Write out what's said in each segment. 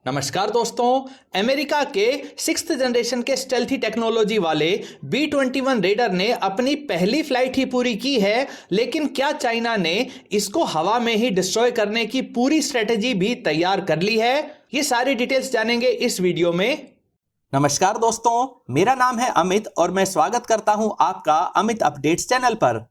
नमस्कार दोस्तों, अमेरिका के 6th जनरेशन के स्टेल्थी टेक्नोलॉजी वाले B-21 रेडर ने अपनी पहली फ्लाइट ही पूरी की है, लेकिन क्या चाइना ने इसको हवा में ही डिस्ट्रॉय करने की पूरी स्ट्रेटेजी भी तैयार कर ली है? ये सारी डिटेल्स जानेंगे इस वीडियो में। नमस्कार दोस्तों, मेरा नाम है अमित और मैं स्वागत करता हूं आपका अमित अपडेट्स चैनल पर।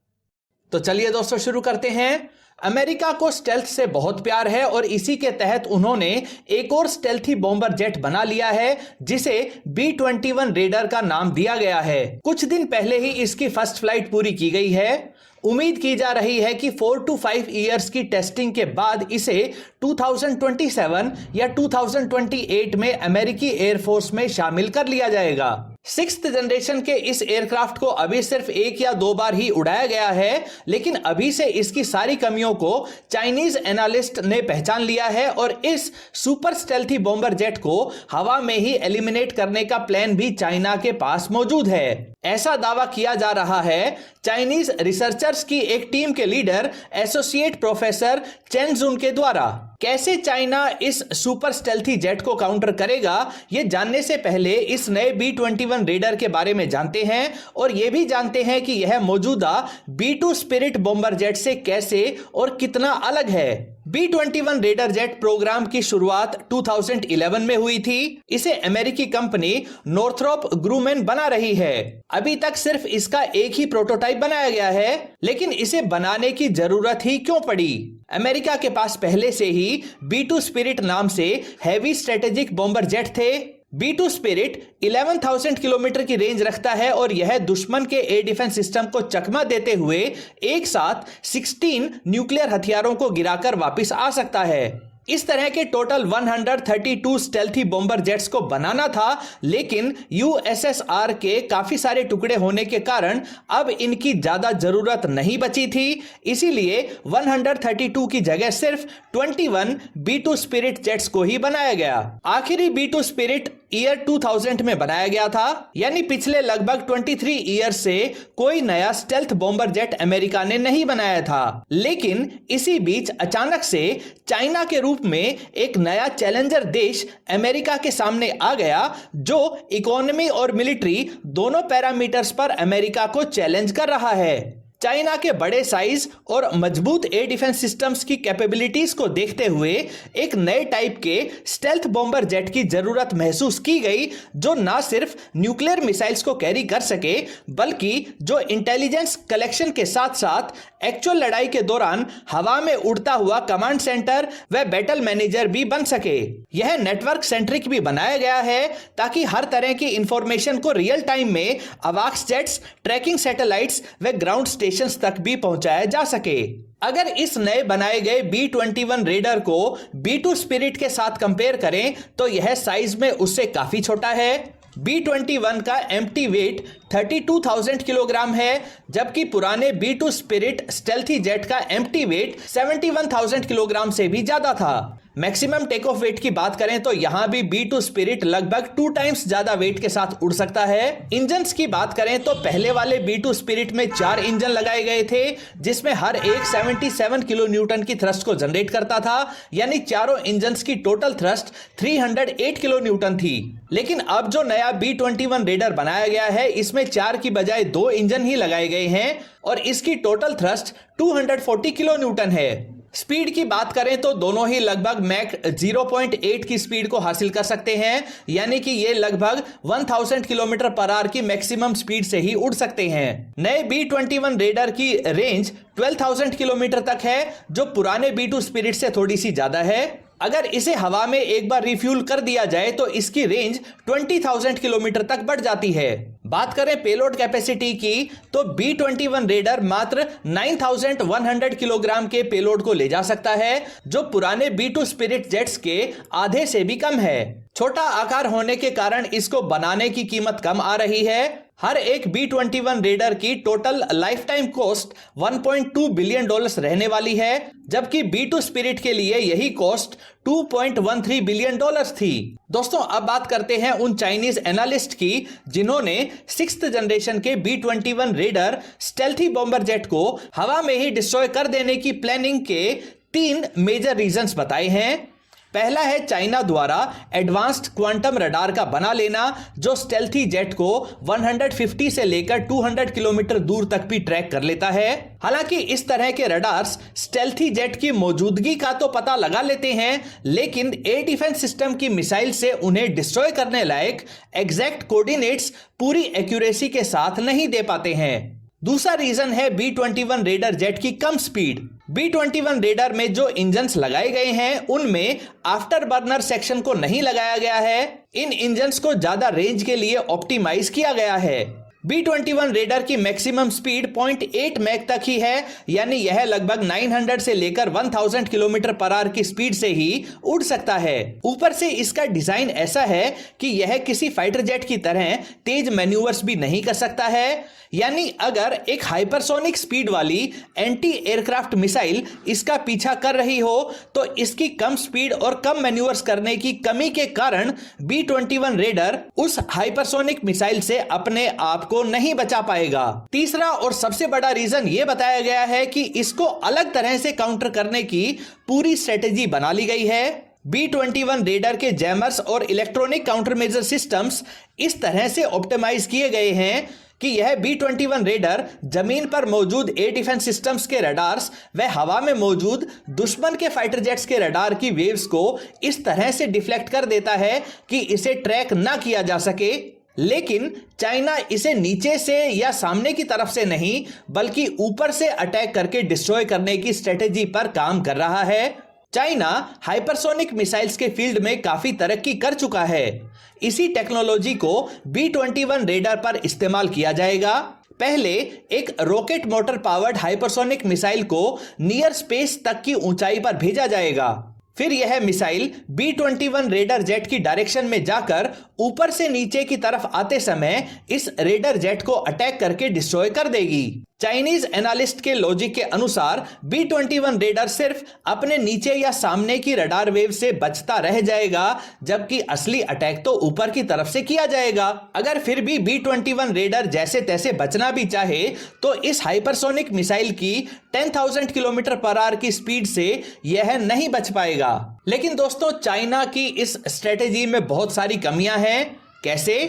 तो चलिए दोस्तों शुरू करते हैं। अमेरिका को स्टेल्थ से बहुत प्यार है और इसी के तहत उन्होंने एक और स्टेल्थी बॉम्बर जेट बना लिया है जिसे B-21 रेडर का नाम दिया गया है। कुछ दिन पहले ही इसकी फर्स्ट फ्लाइट पूरी की गई है। उम्मीद की जा रही है कि 4 to 5 इयर्स की टेस्टिंग के बाद इसे 2027 या 2028 में अमेरिकी एयरफोर्स में शामिल कर लिया जाएगा। 6th जनरेशन के इस एयरक्राफ्ट को अभी सिर्फ 1 या 2 बार ही उड़ाया गया है, लेकिन अभी से इसकी सारी कमियों को चाइनीज एनालिस्ट ने पहचान लिया है और इस सुपर स्टेल्थी बॉम्बर जेट को हवा में ही एलिमिनेट करने का प्लान भी चाइना के पास मौजूद है। ऐसा दावा किया जा रहा है चाइनीज रिसर्चर्स की एक टीम के लीडर एसोसिएट प्रोफेसर चेन जुन के द्वारा। कैसे चाइना इस सुपर स्टेल्थी जेट को काउंटर करेगा, ये जानने से पहले इस नए B-21 रेडर के बारे में जानते हैं और ये भी जानते हैं कि यह मौजूदा B-2 स्पिरिट बॉम्बर जेट से कैसे और कितना अलग है। B-21 रेडर जेट प्रोग्राम की शुरुआत 2011 में हुई थी। इसे अमेरिकी कंपनी नॉर्थरोप ग्रूमैन बना रही है। अभी तक सिर्फ इसका एक ही प्रोटोटाइप बनाया गया है, लेकिन इसे बनाने की जरूरत ही क्यों पड़ी? अमेरिका के पास पहले से ही B-2 स्पिरिट नाम से हैवी स्ट्रेटेजिक बॉम्बर जेट थे। B-2 स्पिरिट 11,000 किलोमीटर की रेंज रखता है और यह दुश्मन के एयर डिफेंस सिस्टम को चकमा देते हुए एक साथ 16 न्यूक्लियर हथियारों को गिराकर वापस आ सकता है। इस तरह के टोटल 132 स्टेल्थी बॉम्बर जेट्स को बनाना था, लेकिन यूएसएसआर के काफी सारे टुकड़े होने के कारण अब इनकी ज्यादा जरूरत नहीं बची थी। इसीलिए 132 की जगह सिर्फ 21 B-2 स्पिरिट जेट्स को ही बनाया गया। आखिरी B-2 स्पिरिट ईयर 2000 में बनाया गया था, यानी पिछले लगभग 23 ईयर से कोई नया स्टेल्थ बॉम्बर जेट अमेरिका ने नहीं बनाया था। लेकिन इसी बीच अचानक से चाइना के रूप में एक नया चैलेंजर देश अमेरिका के सामने आ गया, जो इकोनॉमी और मिलिट्री दोनों पैरामीटर्स पर अमेरिका को चैलेंज कर रहा है। चाइना के बड़े साइज और मजबूत एयर डिफेंस सिस्टम्स की कैपेबिलिटीज को देखते हुए एक नए टाइप के स्टेल्थ बॉम्बर जेट की जरूरत महसूस की गई, जो ना सिर्फ न्यूक्लियर मिसाइल्स को कैरी कर सके, बल्कि जो इंटेलिजेंस कलेक्शन के साथ साथ एक्चुअल लड़ाई के दौरान हवा में उड़ता हुआ कमांड सेंटर व बैटल मैनेजर भी बन सके। यह नेटवर्क सेंट्रिक भी बनाया गया है ताकि हर तरह की इंफॉर्मेशन को रियल टाइम में अवाक्स जेट्स, ट्रैकिंग सैटेलाइट्स व ग्राउंड स्टेशंस तक भी पहुंचाया जा सके। अगर इस नए बनाए गए B-21 रेडर को B-2 स्पिरिट के साथ कंपेयर करें तो यह साइज में उससे काफी छोटा है। B-21 का एम्प्टी वेट 32,000 किलोग्राम है, जबकि पुराने B-2 स्पिरिट स्टेल्थी जेट का एम्प्टी वेट 71,000 किलोग्राम से भी ज्यादा था। मैक्सिमम टेक ऑफ वेट की बात करें तो यहां भी B-2 स्पिरिट लगभग 2 टाइम्स ज्यादा वेट के साथ उड़ सकता है। इंजन्स की बात करें तो पहले वाले B-2 स्पिरिट में 4 इंजन लगाए गए थे, जिसमें हर एक 77 किलो न्यूटन की थ्रस्ट को जनरेट करता था, यानी चारों इंजन्स की टोटल थ्रस्ट 308 किलो न्यूटन थी। लेकिन अब जो नया B-21 रेडर बनाया गया है, इसमें 4 की बजाय 2 इंजन ही लगाए गए हैं और इसकी टोटल थ्रस्ट 240 किलो न्यूटन है। स्पीड की बात करें तो दोनों ही लगभग मैक 0.8 की स्पीड को हासिल कर सकते हैं, यानी कि ये लगभग 1000 किलोमीटर पर आवर की मैक्सिमम स्पीड से ही उड़ सकते हैं। नए B-21 रेडर की रेंज 12,000 किलोमीटर तक है, जो पुराने B-2 स्पिरिट से थोड़ी सी ज्यादा है। अगर इसे हवा में एक बार रिफ्यूल कर दिया जाए तो इसकी रेंज 20,000 किलोमीटर तक बढ़ जाती है। बात करें पेलोड कैपेसिटी की तो B-21 रेडर मात्र 9,100 किलोग्राम के पेलोड को ले जा सकता है, जो पुराने B-2 स्पिरिट जेट्स के आधे से भी कम है। छोटा आकार होने के कारण इसको बनाने की कीमत कम आ रही है। हर एक B-21 रेडर की total life time cost $1.2 billion रहने वाली है, जबकि B-2 स्पिरिट के लिए यही कॉस्ट $2.13 बिलियन थी। दोस्तों अब बात करते हैं उन चाइनीज एनालिस्ट की जिन्होंने 6th जनरेशन के B-21 raider stealthy bomber jet को हवा में ही डिस्ट्रॉय कर देने की प्लानिंग के 3 मेजर रीजंस बताए हैं। पहला है चाइना द्वारा एडवांस्ड क्वांटम रडार का बना लेना, जो स्टेल्थी जेट को 150 से लेकर 200 किलोमीटर दूर तक भी ट्रैक कर लेता है। हालांकि इस तरह के रडार्स स्टेल्थी जेट की मौजूदगी का तो पता लगा लेते हैं, लेकिन एयर डिफेंस सिस्टम की मिसाइल से उन्हें डिस्ट्रॉय करने लायक एग्जैक्ट कोऑर्डिनेट्स पूरी एक्यूरेसी के साथ नहीं दे पाते हैं। दूसरा रीजन है B-21 रेडर जेट की कम स्पीड। B-21 रेडर में जो इंजन्स लगाए गए हैं उनमें आफ्टर बर्नर सेक्शन को नहीं लगाया गया है। इन इंजन्स को ज्यादा रेंज के लिए ऑप्टिमाइज किया गया है। B-21 रेडर की मैक्सिमम स्पीड 0.8 मैक तक ही है, यानी यह लगभग 900 से लेकर 1000 किलोमीटर पर आवर की स्पीड से ही उड़ सकता है। ऊपर से इसका डिजाइन ऐसा है कि यह किसी फाइटर जेट की तरह तेज मैन्यूवर्स भी नहीं कर सकता है, यानी अगर एक हाइपरसोनिक स्पीड वाली एंटी एयरक्राफ्ट मिसाइल इसका पीछा कर रही हो तो इसकी कम स्पीड और कम मैन्यूवर्स करने की कमी के कारण B-21 रेडर उस हाइपरसोनिक मिसाइल से अपने आप को नहीं बचा पाएगा। तीसरा और सबसे बड़ा रीजन यह बताया गया है कि इसको अलग तरह से काउंटर करने की पूरी स्ट्रेटेजी बना ली गई है। B-21 रेडर के जैमर्स और इलेक्ट्रॉनिक काउंटरमेजर सिस्टम्स इस तरह से ऑप्टिमाइज किए गए हैं कि यह B-21 रेडर जमीन पर मौजूद एयर डिफेंस सिस्टम्स के रडार्स व हवा में मौजूद दुश्मन के फाइटर जेट्स के रडार की वेव्स को इस तरह से डिफ्लेक्ट कर देता है कि इसे ट्रैक ना किया जा सके। लेकिन चाइना इसे नीचे से या सामने की तरफ से नहीं बल्कि ऊपर से अटैक करके डिस्ट्रॉय करने की स्ट्रेटेजी पर काम कर रहा है। चाइना हाइपरसोनिक मिसाइल्स के फील्ड में काफी तरक्की कर चुका है। इसी टेक्नोलॉजी को B-21 रेडर पर इस्तेमाल किया जाएगा। पहले एक rocket motor powered hypersonic missile को नियर स्पेस तक की ऊंचाई पर भेजा जाएगा। फिर यह मिसाइल B-21 रेडर जेट की डायरेक्शन में जाकर ऊपर से नीचे की तरफ आते समय इस रेडर जेट को अटैक करके डिस्ट्रॉय कर देगी। चाइनीज एनालिस्ट के लॉजिक के अनुसार B-21 रेडर सिर्फ अपने नीचे या सामने की रडार वेव से बचता रह जाएगा, जबकि असली अटैक तो ऊपर की तरफ से किया जाएगा। अगर फिर भी B-21 रेडर जैसे तैसे बचना भी चाहे तो इस हाइपरसोनिक मिसाइल की 10,000 किलोमीटर पर आवर की स्पीड से यह नहीं बच पाएगा। लेकिन दोस्तों, चाइना की इस स्ट्रेटेजी में बहुत सारी कमियां हैं। कैसे?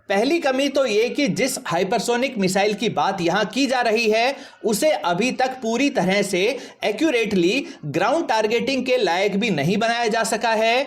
पहली कमी तो ये कि जिस हाइपरसोनिक मिसाइल की बात यहां की जा रही है उसे अभी तक पूरी तरह से एक्यूरेटली ग्राउंड टारगेटिंग के लायक भी नहीं बनाया जा सका है।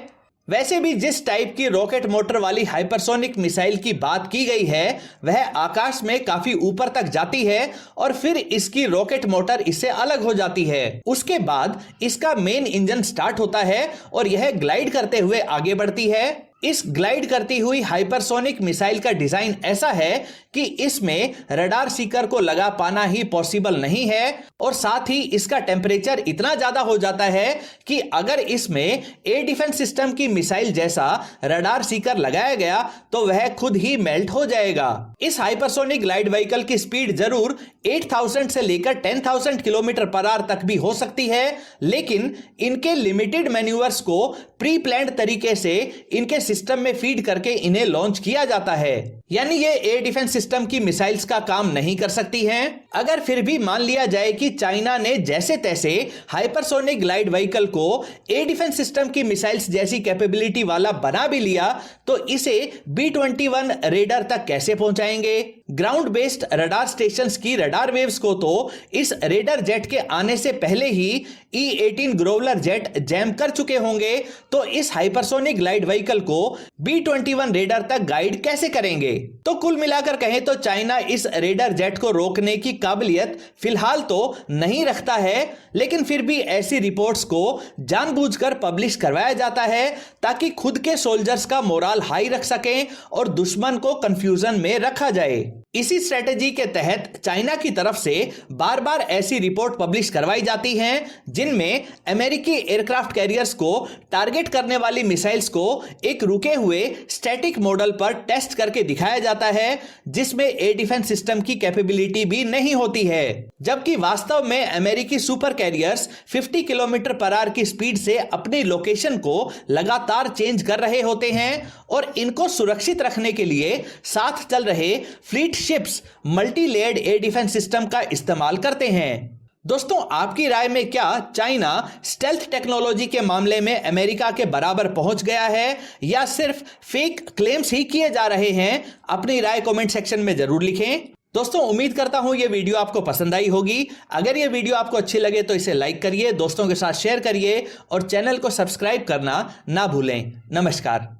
वैसे भी जिस टाइप की रॉकेट मोटर वाली हाइपरसोनिक मिसाइल की बात की गई है वह आकाश में काफी ऊपर तक जाती है और फिर इसकी रॉकेट मोटर इससे अलग हो जाती है। उसके बाद इसका मेन इंजन स्टार्ट होता है और यह ग्लाइड करते हुए आगे बढ़ती है। इस ग्लाइड करती हुई हाइपरसोनिक मिसाइल का डिजाइन ऐसा है कि इसमें रडार सीकर को लगा पाना ही पॉसिबल नहीं है और साथ ही इसका टेम्परेचर इतना ज्यादा हो जाता है कि अगर इसमें एयर डिफेंस सिस्टम की मिसाइल जैसा रडार सीकर लगाया गया तो वह खुद ही मेल्ट हो जाएगा। इस हाइपरसोनिक ग्लाइड व्हीकल की स्पीड जरूर 8,000 से लेकर 10,000 किलोमीटर पर आवर तक भी हो सकती है, लेकिन इनके लिमिटेड मैन्यूवर्स को प्री प्लान्ड तरीके से इनके सिस्टम में फीड करके इन्हें लॉन्च किया जाता है, यानी ये एयर डिफेंस सिस्टम की मिसाइल्स का काम नहीं कर सकती हैं। अगर फिर भी मान लिया जाए कि चाइना ने जैसे तैसे हाइपरसोनिक ग्लाइड व्हीकल को एयर डिफेंस सिस्टम की मिसाइल्स जैसी कैपेबिलिटी वाला बना भी लिया तो इसे B-21 रेडर तक कैसे पहुंचाएंगे? ग्राउंड बेस्ड रडार स्टेशंस की रडार वेव्स को तो इस रेडर जेट के आने से पहले ही E-18 ग्रोवलर जेट जैम कर चुके होंगे, तो इस हाइपरसोनिक ग्लाइड व्हीकल को B-21 रेडर तक गाइड कैसे करेंगे? तो कुल मिलाकर कहें तो चाइना इस रेडर जेट को रोकने की काबिलियत फिलहाल तो नहीं रखता है, लेकिन फिर भी ऐसी रिपोर्ट्स को जानबूझकर पब्लिश करवाया जाता है ताकि खुद के सोल्जर्स का मोराल हाई रख सकें और दुश्मन को कंफ्यूजन में रखा जाए। इसी स्ट्रेटेजी के तहत चाइना की तरफ से बार बार ऐसी रिपोर्ट पब्लिश करवाई जाती हैं जिनमें अमेरिकी एयरक्राफ्ट कैरियर्स को टारगेट करने वाली मिसाइल्स को एक रुके हुए स्टैटिक मॉडल पर टेस्ट करके दिखाया जाता है, जिसमें एयर डिफेंस सिस्टम की कैपेबिलिटी भी नहीं होती है, जबकि वास्तव में अमेरिकी super carriers 50 kilometre per hour की स्पीड से अपनी लोकेशन को लगातार चेंज कर रहे होते हैं और इनको सुरक्षित रखने के लिए साथ चल रहे fleet ships multi layered air defence system का इस्तेमाल करते हैं। दोस्तों, आपकी राय में क्या चाइना स्टेल्थ टेक्नोलॉजी के मामले में अमेरिका के बराबर पहुंच गया है या सिर्फ फेक क्लेम्स ही किए जा रहे हैं? अपनी राय कमेंट सेक्शन में जरूर लिखें। दोस्तों, उम्मीद करता हूं यह वीडियो आपको पसंद आई होगी। अगर यह वीडियो आपको अच्छी लगे तो इसे लाइक करिए, दोस्तों के साथ शेयर करिए और चैनल को सब्सक्राइब करना ना भूलें। नमस्कार।